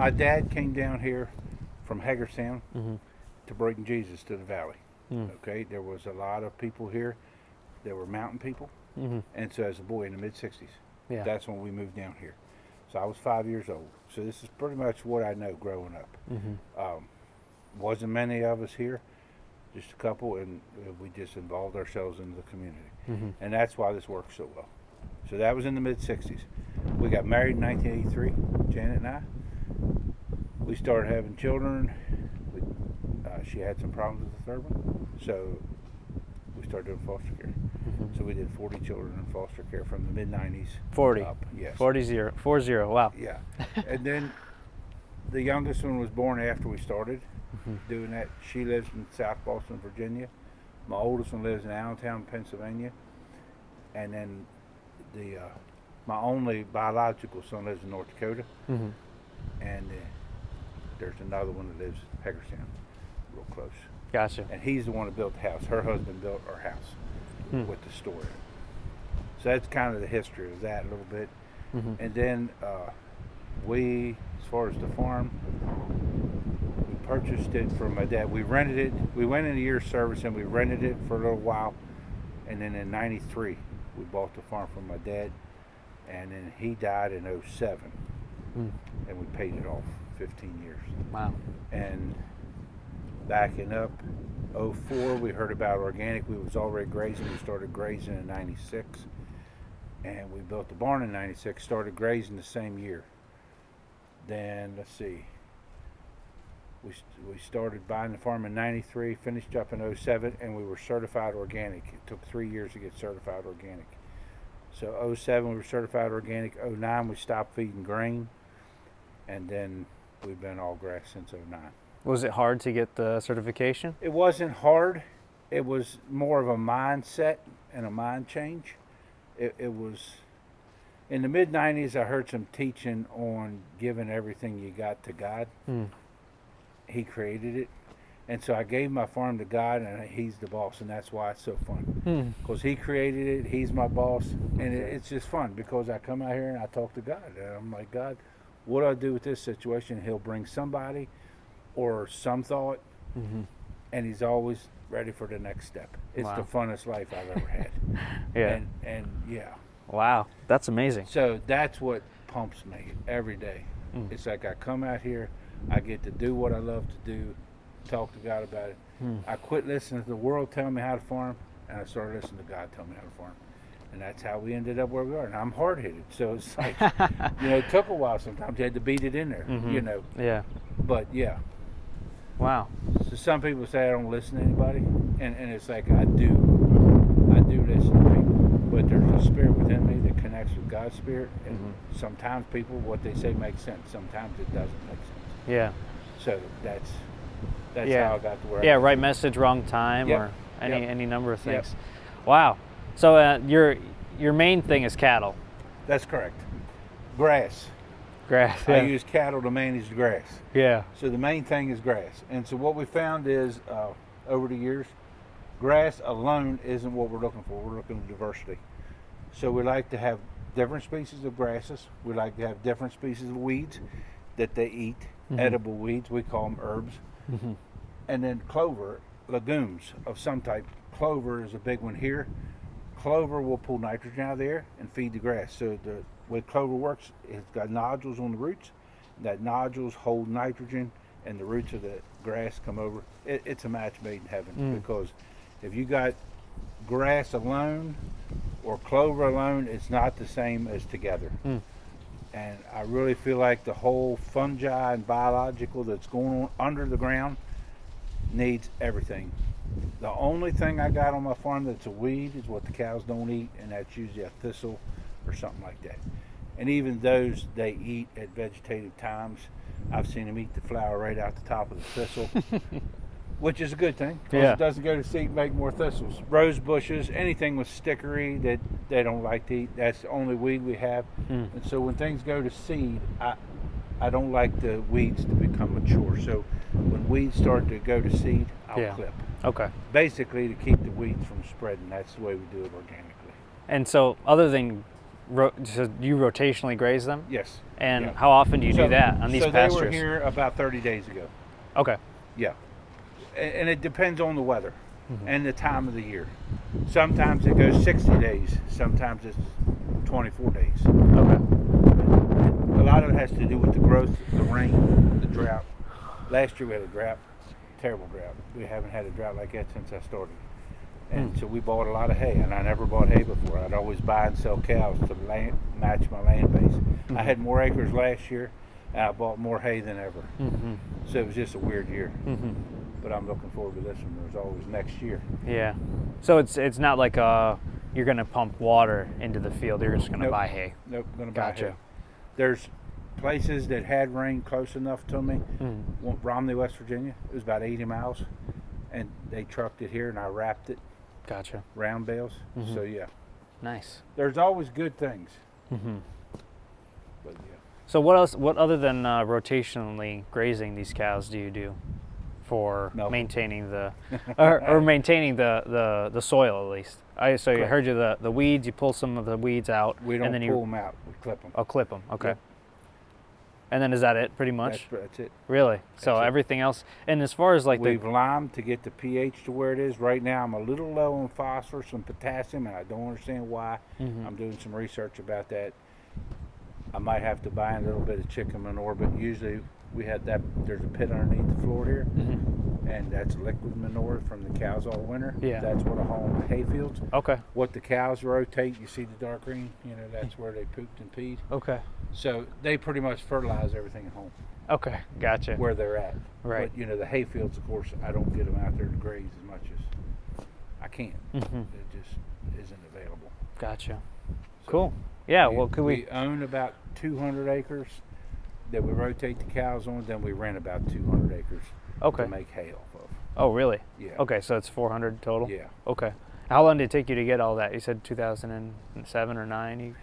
My dad came down here from Hagerstown to bring Jesus to the valley. Okay, there was a lot of people here. There were mountain people, and so as a boy in the mid-'60s, that's when we moved down here. So I was 5 years old. So this is pretty much what I know growing up. Wasn't many of us here, just a couple, and we just involved ourselves into the community. And that's why this works so well. So that was in the mid-'60s. We got married in 1983, Janet and I. We started having children. She had some problems with the third one, so we started doing foster care. So we did 40 children in foster care from the mid-'90s 40 up. Yes. 40, wow. Yeah. And then the youngest one was born after we started doing that. She lives in South Boston, Virginia. My oldest one lives in Allentown, Pennsylvania. And then my only biological son lives in North Dakota. And there's another one that lives in Hagerstown, real close. Gotcha. And he's the one that built the house. Her husband built our house with the store. So that's kind of the history of that a little bit. And then we, as far as the farm, we purchased it from my dad. We rented it. We went in a year's service and we rented it for a little while. And then in '93, we bought the farm from my dad. And then he died in '07. And we paid it off 15 years. Wow. And backing up, '04, we heard about organic. We was already grazing. We started grazing in '96. And we built the barn in '96, started grazing the same year. Then, let's see, we started buying the farm in '93, finished up in '07, and we were certified organic. It took 3 years to get certified organic. So '07 we were certified organic. '09 we stopped feeding grain. And then we've been all grass since '09. Was it hard to get the certification? It wasn't hard. It was more of a mindset and a mind change. It was, in the mid-'90s, I heard some teaching on giving everything you got to God. He created it. And so I gave my farm to God, and he's the boss, and that's why it's so fun. Because he created it, he's my boss, and it's just fun because I come out here and I talk to God. And I'm like, God, what do I do with this situation? He'll bring somebody or some thought, and he's always ready for the next step. It's the funnest life I've ever had. And yeah. Wow, that's amazing. So that's what pumps me every day. It's like I come out here, I get to do what I love to do, talk to God about it. I quit listening to the world tell me how to farm, and I started listening to God tell me how to farm. And that's how we ended up where we are. And I'm hard-headed, so it's like, it took a while sometimes. You had to beat it in there, Yeah. But, yeah. Wow. So some people say I don't listen to anybody, and it's like I do. I do listen to people. But there's a spirit within me that connects with God's spirit, and sometimes people, what they say makes sense. Sometimes it doesn't make sense. Yeah. So that's how I got to where I am. Right message, wrong time, or any number of things. Wow. So your main thing is cattle. That's correct. Grass. Grass. I use cattle to manage the grass. Yeah. So the main thing is grass. And so what we found is over the years, grass alone isn't what we're looking for. We're looking for diversity. So we like to have different species of grasses. We like to have different species of weeds that they eat, edible weeds. We call them herbs. And then clover, legumes of some type. Clover is a big one here. Clover will pull nitrogen out of the air and feed the grass. So the way clover works, it's got nodules on the roots. That nodules hold nitrogen, and the roots of the grass come over. It's a match made in heaven, because if you got grass alone or clover alone, it's not the same as together. And I really feel like the whole fungi and biological that's going on under the ground needs everything. The only thing I got on my farm that's a weed is what the cows don't eat, and that's usually a thistle or something like that. And even those they eat at vegetative times. I've seen them eat the flower right out the top of the thistle, which is a good thing, because it doesn't go to seed and make more thistles. Rose bushes, anything with stickery that they don't like to eat, that's the only weed we have. And so when things go to seed, I don't like the weeds to become mature. So when weeds start to go to seed, I'll clip. Okay. Basically to keep the weeds from spreading. That's the way we do it organically. And so other than so you rotationally graze them? Yes. And yeah. how often do you do that on these pastures? So they were here about 30 days ago. Okay. Yeah. And it depends on the weather and the time of the year. Sometimes it goes 60 days. Sometimes it's 24 days. Okay. A lot of it has to do with the growth, the rain, the drought. Last year we had a drought, terrible drought. We haven't had a drought like that since I started. And so we bought a lot of hay, and I never bought hay before. I'd always buy and sell cows to match my land base. I had more acres last year, and I bought more hay than ever. So it was just a weird year. But I'm looking forward to this one. There's always next year. Yeah. So it's not like you're going to pump water into the field. You're just going to buy hay. Nope, going to buy Gotcha. hay. There's places that had rain close enough to me. Romney, West Virginia. It was about 80 miles, and they trucked it here, and I wrapped it. Gotcha. Round bales. So yeah. Nice. There's always good things. But yeah. So what else? What other than rotationally grazing these cows do you do for maintaining the or maintaining the soil at least? I heard you the weeds. You pull some of the weeds out. We don't and then pull them out. We clip them. Oh, clip them. Okay. Yep. And then is that it, pretty much? That's it. Really? So That's it. Everything else. And as far as like we've limed to get the pH to where it is. Right now, I'm a little low on phosphorus and potassium, and I don't understand why. I'm doing some research about that. I might have to buy a little bit of chicken manure, but usually we had that. There's a pit underneath the floor here, and that's liquid manure from the cows all winter. Yeah. That's what I haul in the hay fields. Okay. What the cows rotate, you see the dark green, that's where they pooped and peed. Okay. So they pretty much fertilize everything at home. Okay. Gotcha. Where they're at. Right. But the hay fields, of course, I don't get them out there to graze as much as I can. It just isn't available. Gotcha. So Cool. Yeah. Well, could we own about 200 acres that we rotate the cows on, then we rent about 200 acres to make hay off of. Oh, really? Yeah. Okay, so it's 400 total? Yeah. Okay. How long did it take you to get all that? You said 2007 or 9?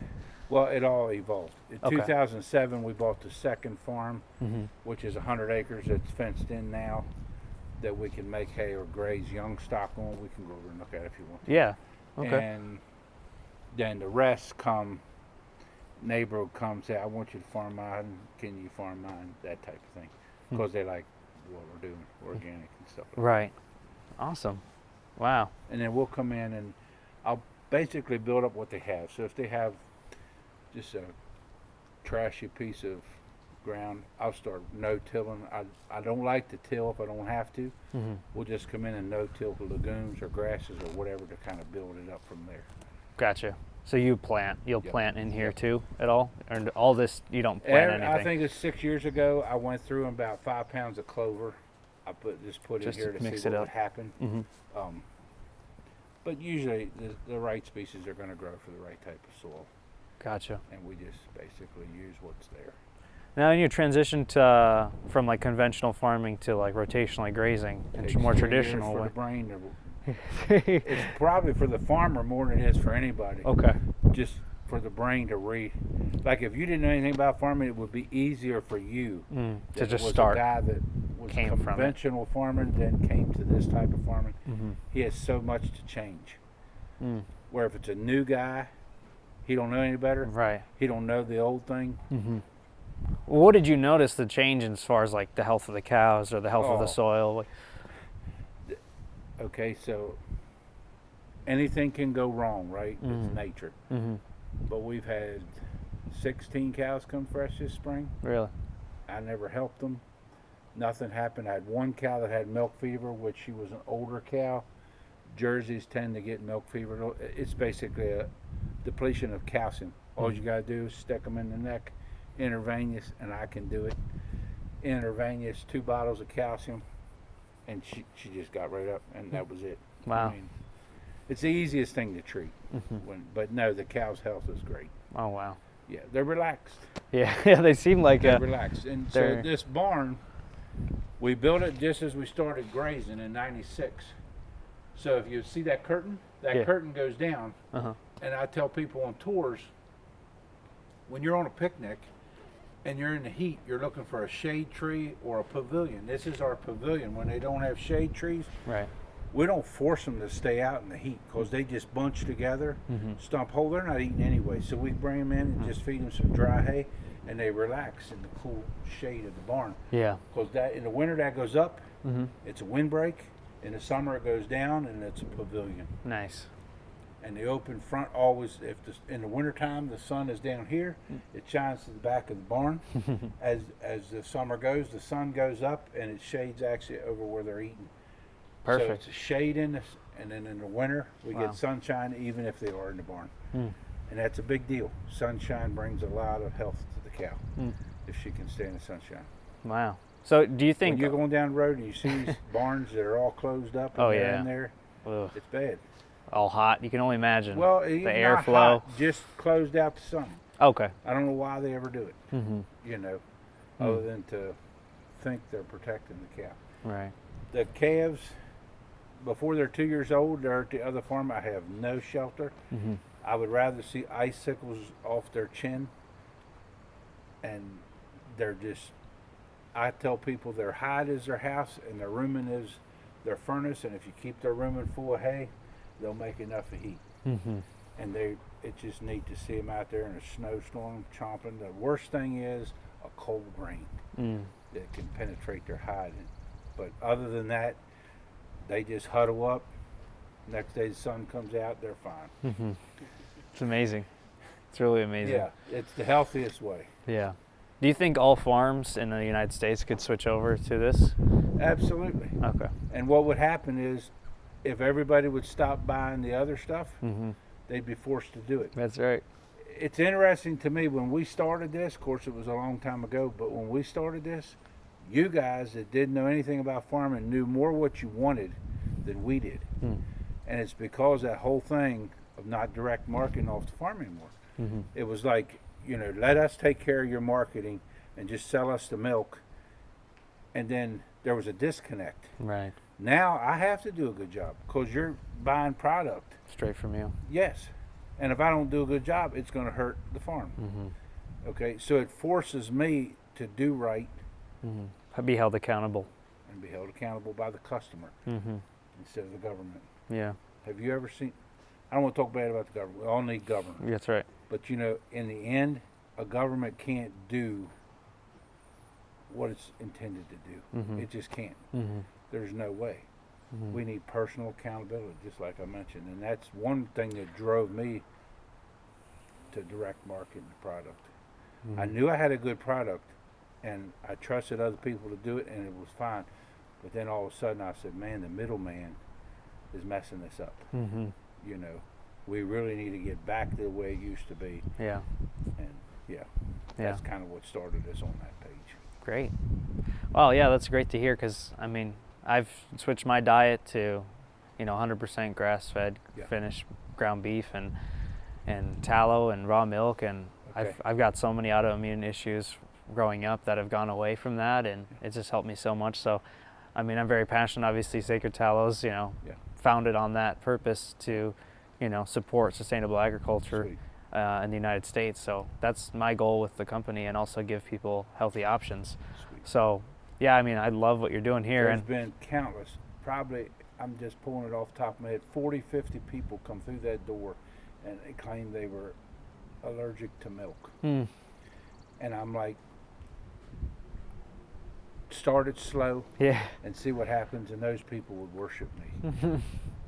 Well, it all evolved. In Okay. 2007, we bought the second farm, which is 100 acres that's fenced in now, that we can make hay or graze young stock on. We can go over and look at it if you want to. Yeah. Okay. And then the rest neighbor will come say, I want you to farm mine, can you farm mine, that type of thing. Because they like what we're doing, organic and stuff like Right. Awesome. Wow. that. And then we'll come in and I'll basically build up what they have. So if they have just a trashy piece of ground, I'll start no-tilling. I don't like to till if I don't have to. We'll just come in and no-till the legumes or grasses or whatever to kind of build it up from there. Gotcha. So you'll plant in here too at all? Or all this, you don't plant anything? I think it's 6 years ago, I went through about 5 pounds of clover. I put in here to mix see it what up. would happen. But usually the right species are going to grow for the right type of soil. Gotcha. And we just basically use what's there. Now in your transition from like conventional farming to like rotationally grazing and more traditional for way. the brain. It's probably for the farmer more than it is for anybody. Okay. Just for the brain to like if you didn't know anything about farming, it would be easier for you to just was start. A guy that was Came from conventional farming, then came to this type of farming. He has so much to change. Where if it's a new guy, he don't know any better. Right. He don't know the old thing. Well, what did you notice the change as far as like the health of the cows or the health of the soil? Okay, so anything can go wrong, right? It's nature. But we've had 16 cows come fresh this spring. Really? I never helped them. Nothing happened. I had one cow that had milk fever, which she was an older cow. Jerseys tend to get milk fever. It's basically a depletion of calcium. All you got to do is stick them in the neck, intravenous, and I can do it. Intravenous, 2 bottles of calcium, and she just got right up, and that was it. Wow. I mean, it's the easiest thing to treat. But no, the cow's health is great. Oh, wow. Yeah, they're relaxed. Yeah, they seem like they're relaxed. And so this barn, we built it just as we started grazing in '96. So if you see that curtain curtain goes down. And I tell people on tours, when you're on a picnic and you're in the heat, you're looking for a shade tree or a pavilion. This is our pavilion. When they don't have shade trees, right, we don't force them to stay out in the heat because they just bunch together, stump hole. They're not eating anyway, so we bring them in and just feed them some dry hay, and they relax in the cool shade of the barn. Yeah. Because that in the winter that goes up, it's a windbreak. In the summer it goes down, and it's a pavilion. Nice. And the open front always, in the wintertime the sun is down here, it shines to the back of the barn. As the summer goes, the sun goes up, and it shades actually over where they're eating. Perfect. So it's a shade in this, and then in the winter we get sunshine even if they are in the barn. And that's a big deal. Sunshine brings a lot of health to the cow if she can stay in the sunshine. Wow. So do you think when you're going down the road and you see these barns that are all closed up and they're in there, it's bad. All hot. You can only imagine. Well, the not airflow. Hot, just closed out the sun. Okay. I don't know why they ever do it. You know, other than to think they're protecting the cow. Right. The calves, before they're 2 years old, they're at the other farm. I have no shelter. I would rather see icicles off their chin, and they're just. I tell people their hide is their house and their rumen is their furnace, and if you keep their rumen full of hay, they'll make enough of heat. And it's just neat to see them out there in a snowstorm chomping. The worst thing is a cold rain that can penetrate their hide. But other than that, they just huddle up. Next day the sun comes out, they're fine. It's amazing. It's really amazing. Yeah, it's the healthiest way. Yeah. Do you think all farms in the United States could switch over to this? Absolutely. Okay. And what would happen is, if everybody would stop buying the other stuff, they'd be forced to do it. That's right. It's interesting to me when we started this, of course it was a long time ago, but when we started this, you guys that didn't know anything about farming knew more what you wanted than we did. And it's because that whole thing of not direct marketing off the farm anymore. It was like, you know, let us take care of your marketing and just sell us the milk. And then there was a disconnect. Right. Now I have to do a good job because you're buying product. Straight from you. Yes. And if I don't do a good job, it's going to hurt the farm. Okay. So it forces me to do right. Be held accountable. And be held accountable by the customer instead of the government. Yeah. Have you ever seen, I don't want to talk bad about the government. We all need government. That's right. But, you know, in the end, a government can't do what it's intended to do. It just can't. There's no way. We need personal accountability, just like I mentioned. And that's one thing that drove me to direct market the product. I knew I had a good product, and I trusted other people to do it, and it was fine. But then all of a sudden I said, man, the middleman is messing this up. You know, we really need to get back to the way it used to be. Yeah. And that's kind of what started us on that page. Great. Well, yeah, that's great to hear because, I mean, I've switched my diet to, you know, 100% grass-fed, finished ground beef and tallow and raw milk, and I've got so many autoimmune issues growing up that have gone away from that, and it just helped me so much. So, I mean, I'm very passionate. Obviously, Sacred Tallow's, you know, founded on that purpose to, you know, support sustainable agriculture in the United States. So that's my goal with the company, and also give people healthy options. So, yeah, I mean, I love what you're doing here. There's been countless, probably, I'm just pulling it off the top of my head, 40, 50 people come through that door and they claimed they were allergic to milk. And I'm like, start it slow and see what happens, and those people would worship me.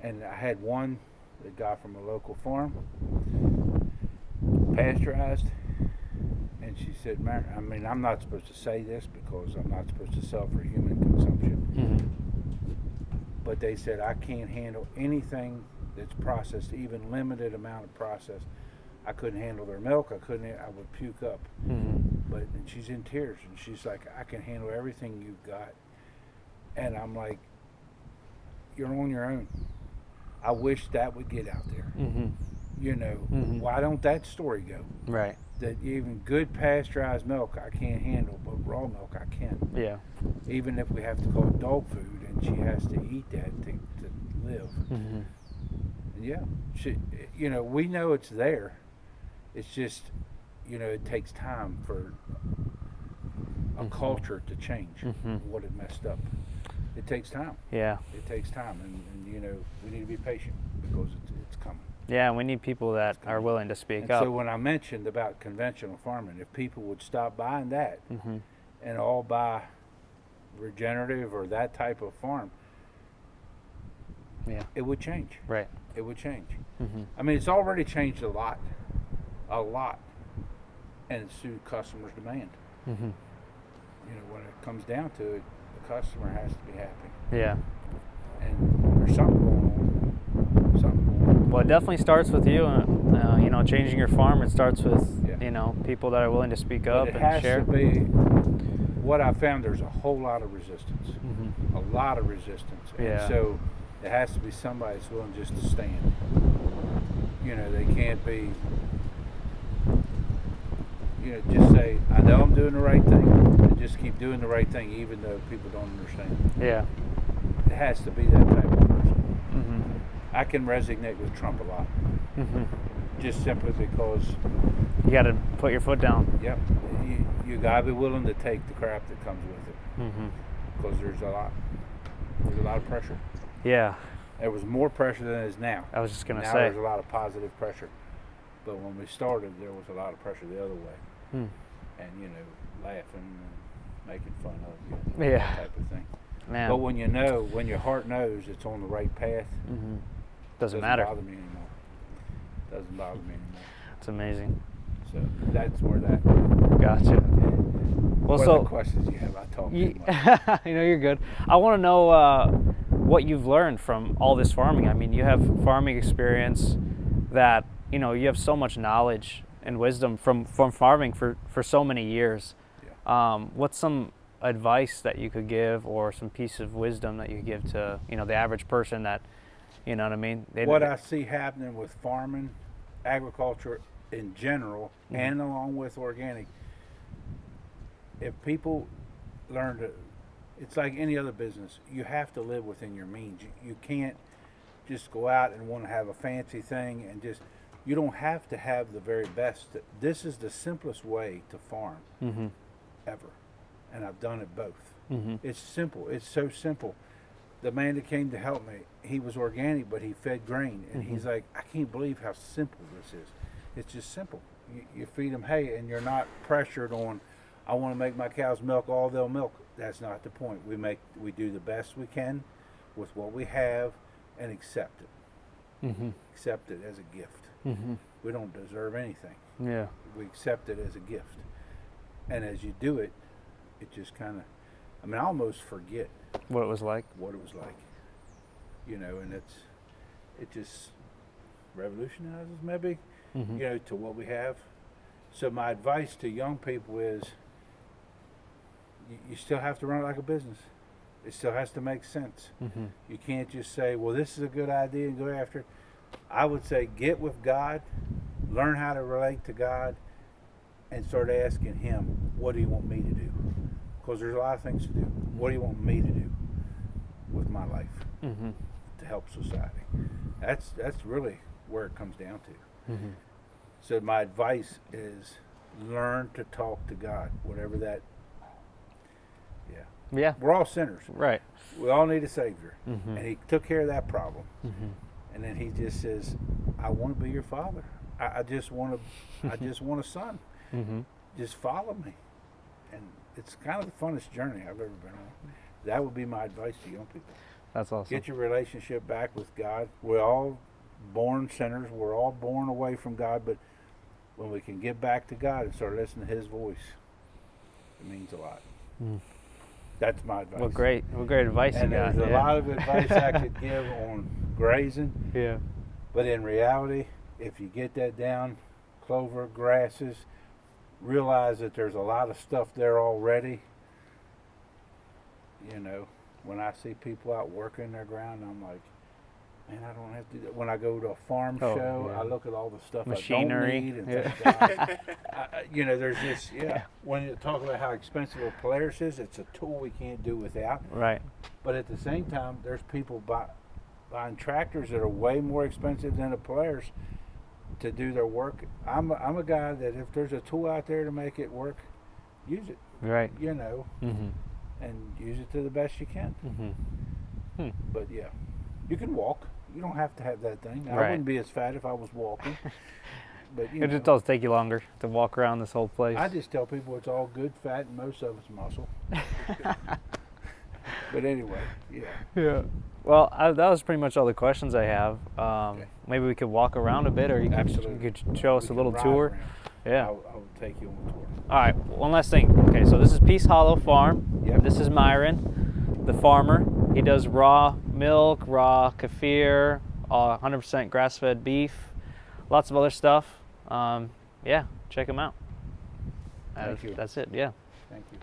And I had one that got from a local farm, pasteurized, and she said, Myron, I mean, I'm not supposed to say this because I'm not supposed to sell for human consumption, but they said I can't handle anything that's processed, even limited amount of process. I couldn't handle their milk. I would puke up. But and she's in tears, and she's like, I can handle everything you've got. And I'm like, you're on your own. I wish that would get out there. You know, why don't that story go? Right. That even good pasteurized milk I can't handle, but raw milk I can. Yeah. Even if we have to call it dog food, and she has to eat that to live. And she, you know, we know it's there. It's just, you know, it takes time for a culture to change what it messed up. It takes time. Yeah. It takes time, and you know, we need to be patient because it's coming. Yeah, and we need people that are willing to speak And up. so when I mentioned about conventional farming, if people would stop buying that and all buy regenerative or that type of farm, it would change. Right. It would change. I mean, it's already changed a lot, and it's through customers' demand. You know, when it comes down to it, the customer has to be happy. Yeah. And there's something going on. Well, it definitely starts with you. You know, changing your farm. It starts with Yeah. you know, people that are willing to speak up But it and has share. to be. What I found, there's a whole lot of resistance. A lot of resistance. Yeah. And so it has to be somebody that's willing just to stand. You know, they can't be, you know, just say, I know I'm doing the right thing, and just keep doing the right thing even though people don't understand. Yeah. It has to be that type of person. I can resonate with Trump a lot. Just simply because, You got to put your foot down. yep, you gotta be willing to take the crap that comes with it. Because there's a lot of pressure. Yeah. There was more pressure than there is now. I was just gonna now say. There's a lot of positive pressure. But when we started, there was a lot of pressure the other way. And, you know, laughing and making fun of you. Yeah. That type of thing. Man. But when you know, when your heart knows it's on the right path, Doesn't matter. bother me anymore. Doesn't bother me anymore. It's amazing. So that's where that. Gotcha. Well, What so other questions you have? I talk too much. you know, you're good. I want to know what you've learned from all this farming. I mean, you have farming experience that, you know, you have so much knowledge and wisdom from farming for so many years. What's some advice that you could give, or some piece of wisdom that you could give to, you know, the average person that, you know what I mean? What I see happening with farming, agriculture in general, and along with organic, if people learn to, it's like any other business, you have to live within your means. You can't just go out and want to have a fancy thing and just, you don't have to have the very best. This is the simplest way to farm ever. And I've done it both. It's simple. It's so simple. The man that came to help me, he was organic, but he fed grain. And he's like, I can't believe how simple this is. It's just simple. You feed them hay, and you're not pressured on, I want to make my cows milk all they'll milk. That's not the point. We do the best we can with what we have and accept it. Accept it as a gift. We don't deserve anything. Yeah. We accept it as a gift. And as you do it, it just kind of, I mean, I almost forget What it was like. You know, and it just revolutionizes maybe, you know, to what we have. So my advice to young people is, you still have to run it like a business. It still has to make sense. You can't just say, well, this is a good idea and go after it. I would say get with God, learn how to relate to God, and start asking Him, what do you want me to do? Because there's a lot of things to do. What do you want me to do with my life to help society? That's really where it comes down to. So my advice is learn to talk to God, whatever that. Yeah. We're all sinners. Right. We all need a Savior. And He took care of that problem. And then He just says, I want to be your father. I just want a son. Just follow me. And it's kind of the funnest journey I've ever been on. That would be my advice to young people. That's awesome. Get your relationship back with God. We're all born sinners. We're all born away from God. But when we can get back to God and start listening to His voice, it means a lot. That's my advice. What great advice And you got. there's a lot of advice I could give on grazing. Yeah. But in reality, if you get that down, clover, grasses, realize that there's a lot of stuff there already. You know, when I see people out working their ground, I'm like, man, I don't have to do that. When I go to a farm show, yeah. I look at all the stuff Machinery. I don't need. And think, God, you know, there's this, when you talk about how expensive a Polaris is, it's a tool we can't do without. Right. But at the same time, there's people buying tractors that are way more expensive than a Polaris to do their work. I'm a guy that if there's a tool out there to make it work, use it. Right. You know. and use it to the best you can. Mm-hmm. But yeah, you can walk. You don't have to have that thing. I Right. wouldn't be as fat if I was walking. But It just does take you longer to walk around this whole place. I just tell people it's all good fat and most of it's muscle. But anyway, yeah. Yeah. Well, that was pretty much all the questions I have. Okay. Maybe we could walk around a bit, or you Absolutely. could show us We a little can ride tour. around. Yeah. I'll take you on a tour. All right. One last thing. Okay, so this is Peace Hollow Farm. Yep. This is Myron, the farmer. He does raw milk, raw kefir, 100% grass-fed beef, lots of other stuff. Yeah, check him out. Thank you. That's it. Yeah. Thank you.